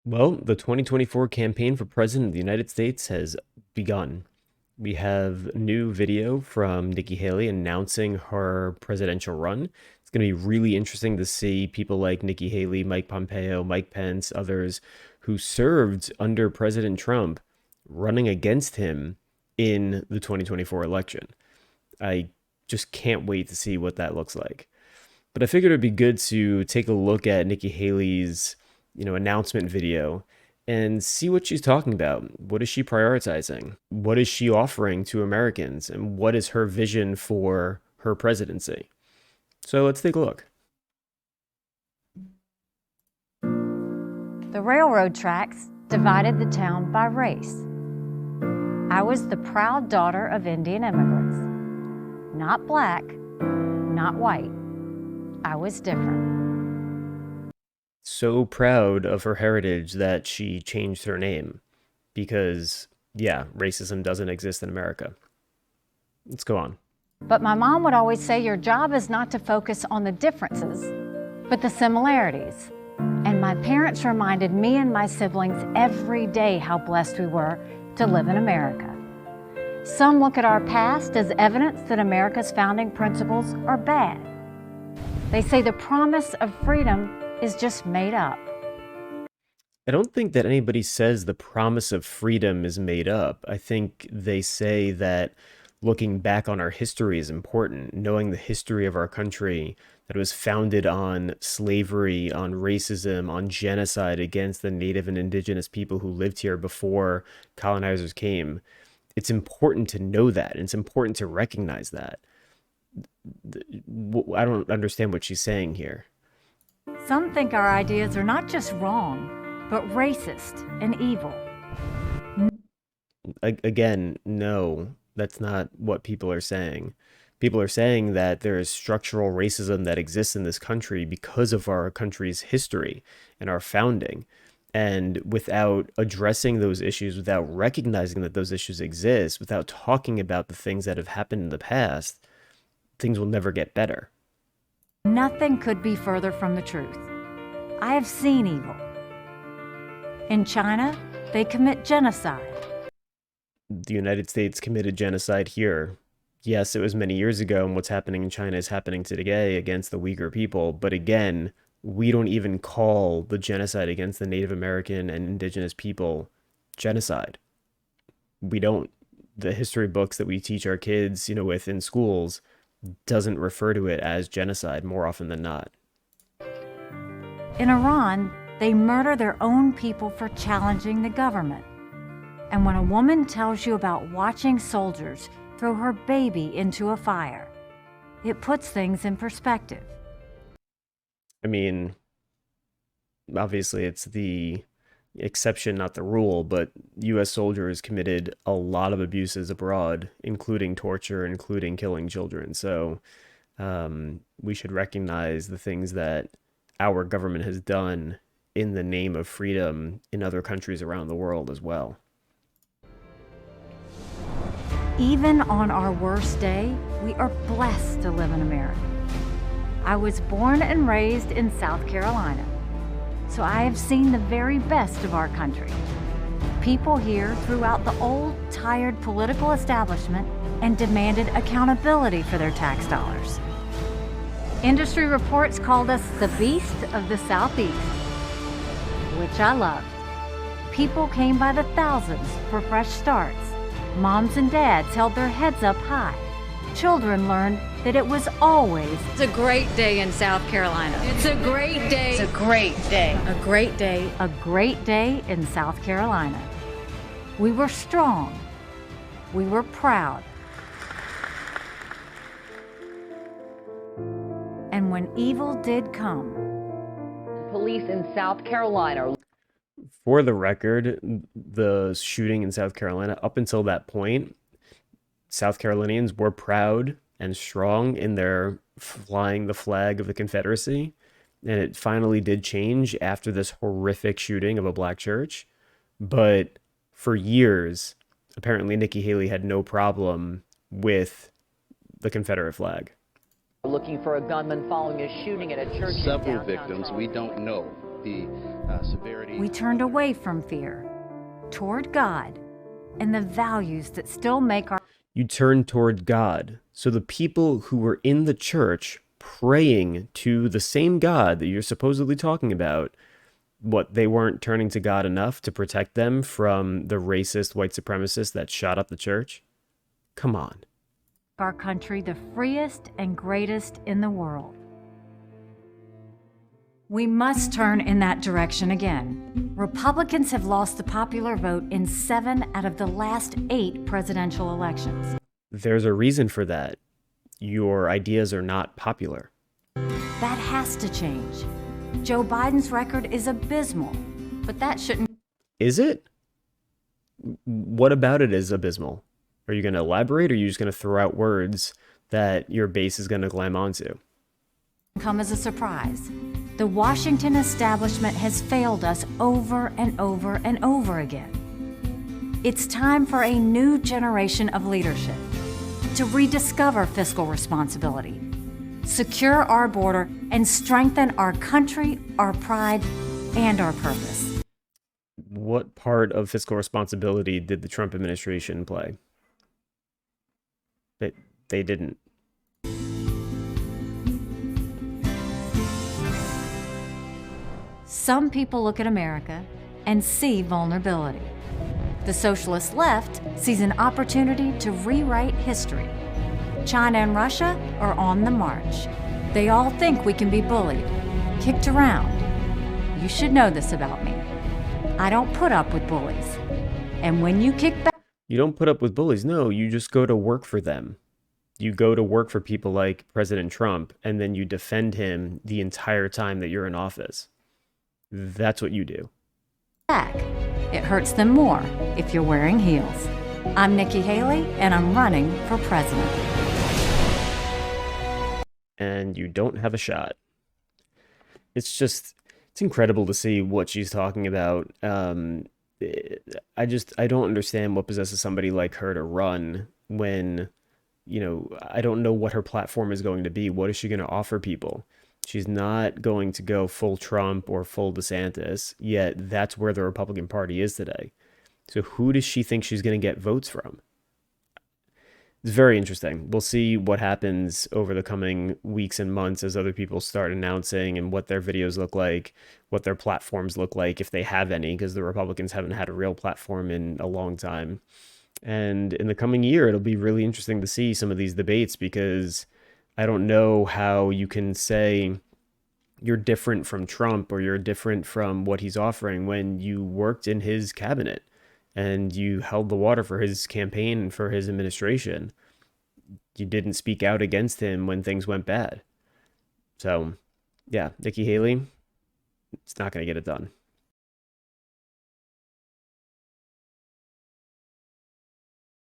Well, the 2024 campaign for president of the United States has begun. We have new video from Nikki Haley announcing her presidential run. It's going to be really interesting to see people like Nikki Haley, Mike Pompeo, Mike Pence, others who served under President Trump running against him in the 2024 election. I just can't wait to see what that looks like. But I figured it'd be good to take a look at Nikki Haley's, announcement video and see what she's talking about. What is she prioritizing? What is she offering to Americans? And what is her vision for her presidency? So let's take a look. The railroad tracks divided the town by race. I was the proud daughter of Indian immigrants. Not black, not white. I was different. So proud of her heritage that she changed her name because, yeah, racism doesn't exist in America. Let's go on. But my mom would always say your job is not to focus on the differences, but the similarities. And my parents reminded me and my siblings every day how blessed we were to live in America. Some look at our past as evidence that America's founding principles are bad. They say the promise of freedom is just made up. I don't think that anybody says the promise of freedom is made up. I think they say that looking back on our history is important, knowing the history of our country, that it was founded on slavery, on racism, on genocide against the native and indigenous people who lived here before colonizers came. It's important to know that, and it's important to recognize that. I don't understand what she's saying here. Some think our ideas are not just wrong, but racist and evil. Again, no, that's not what people are saying. People are saying that there is structural racism that exists in this country because of our country's history and our founding. And without addressing those issues, without recognizing that those issues exist, without talking about the things that have happened in the past, things will never get better. Nothing could be further from the truth. I have seen evil. In China, they commit genocide. The United States committed genocide here. Yes, it was many years ago, and what's happening in China is happening today against the Uyghur people. But again, we don't even call the genocide against the Native American and indigenous people genocide. We don't. The history books that we teach our kids, with in schools, doesn't refer to it as genocide more often than not. In Iran, they murder their own people for challenging the government. And when a woman tells you about watching soldiers throw her baby into a fire, it puts things in perspective. I mean, obviously it's the exception, not the rule, but U.S. soldiers committed a lot of abuses abroad, including torture, including killing children. So we should recognize the things that our government has done in the name of freedom in other countries around the world as well. Even on our worst day, we are blessed to live in America. I was born and raised in South Carolina, so I have seen the very best of our country. People here threw out the old, tired political establishment and demanded accountability for their tax dollars. Industry reports called us the beast of the Southeast, which I loved. People came by the thousands for fresh starts. Moms and dads held their heads up high. Children learned that it was always It's a great day in South Carolina. It's a great day. It's a great day. A great day. a great day in South Carolina. We were strong. We were proud. And when evil did come, Police in South Carolina. For the record, the shooting in South Carolina, up until that point, South Carolinians were proud and strong in their flying the flag of the Confederacy. And it finally did change after this horrific shooting of a black church. But for years, apparently Nikki Haley had no problem with the Confederate flag. Looking for a gunman following a shooting at a church. Several victims. We don't know the severity. We turned away from fear, toward God, and the values that still make our You turned toward God. So the people who were in the church praying to the same God that you're supposedly talking about, what, they weren't turning to God enough to protect them from the racist white supremacists that shot up the church? Come on. our country the freest and greatest in the world. We must turn in that direction again. Republicans have lost the popular vote in 7 out of the last 8 presidential elections. There's a reason for that. Your ideas are not popular. That has to change. Joe Biden's record is abysmal, but that shouldn't Is it? What about it is abysmal? Are you going to elaborate, or are you just going to throw out words that your base is going to glam onto? come as a surprise. The Washington establishment has failed us over and over and over again. It's time for a new generation of leadership to rediscover fiscal responsibility, secure our border, and strengthen our country, our pride, and our purpose. What part of fiscal responsibility did the Trump administration play? They didn't. Some people look at America and see vulnerability. The socialist left sees an opportunity to rewrite history. China and Russia are on the march. They all think we can be bullied, kicked around. You should know this about me. I don't put up with bullies. And when you kick back, You don't put up with bullies. No, you just go to work for them. You go to work for people like President Trump, and then you defend him the entire time that you're in office. That's what you do. it hurts them more if you're wearing heels. I'm Nikki Haley, and I'm running for president. And you don't have a shot. It's incredible to see what she's talking about. I don't understand what possesses somebody like her to run when, I don't know what her platform is going to be. What is she going to offer people? She's not going to go full Trump or full DeSantis, yet that's where the Republican Party is today. So who does she think she's going to get votes from? It's very interesting. We'll see what happens over the coming weeks and months as other people start announcing and what their videos look like, what their platforms look like, if they have any, because the Republicans haven't had a real platform in a long time. And in the coming year, it'll be really interesting to see some of these debates, because I don't know how you can say you're different from Trump or you're different from what he's offering when you worked in his cabinet and you held the water for his campaign and for his administration. You didn't speak out against him when things went bad. So, yeah, Nikki Haley, it's not going to get it done.